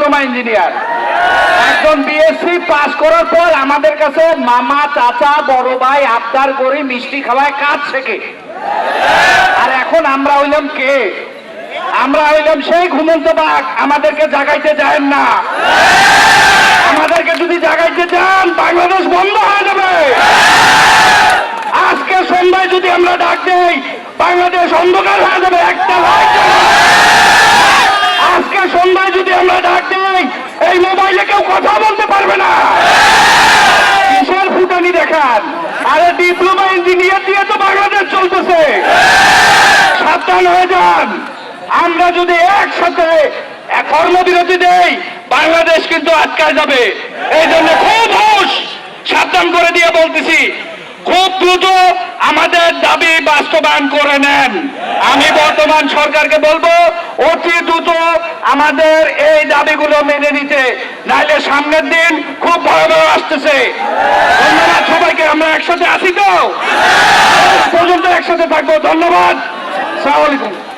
Diploma engineer. একজন BSc pass করার পর আমাদের কাছে মামা, চাচা, বড় ভাই আবদার করে মিষ্টি খাওয়ায় কাজ শেখে। আর এখন আমরা হইলাম কে? আমরা হইলাম সেই ঘুমন্ত বাঘ। আমাদেরকে জাগাইতে যায় না। আমাদেরকে যদি জাগাইতে চান বাংলাদেশ বন্ধ হয়ে যাবে। আজকে সন্ধ্যায় যদি আমরা ডাক দেই বাংলাদেশ অন্ধকার হয়ে যাবে। একটা লাইট আজকে সন্ধ্যায় যদি আমরা ডাক দেই এই মোবাইলে কেউ কথা বলতে পারবে না। কিসের ফুটানি দেখান? আরে ডিপ্লোমা ইঞ্জিনিয়ার দিয়ে তো বাংলাদেশ চলতেছে। সাবধান হয়ে যান। আমরা যদি একসাথে কর্মবিরতি দেই বাংলাদেশ কিন্তু আটকায় যাবে। এই জন্য খুব হুঁশ, সাবধান করে দিয়ে বলতেছি, খুব দ্রুত আমাদের দাবি বাস্তবায়ন করে নেন। আমি বর্তমান সরকারকে বলবো অতি দ্রুত আমাদের এই দাবিগুলো মেনে নিতে, নাইলে সামনের দিন খুব ভয়াবহ আসতেছে। ধন্যবাদ সবাইকে। আমরা একসাথে আছি তো, পর্যন্ত একসাথে থাকবো। ধন্যবাদ। আসসালামু আলাইকুম।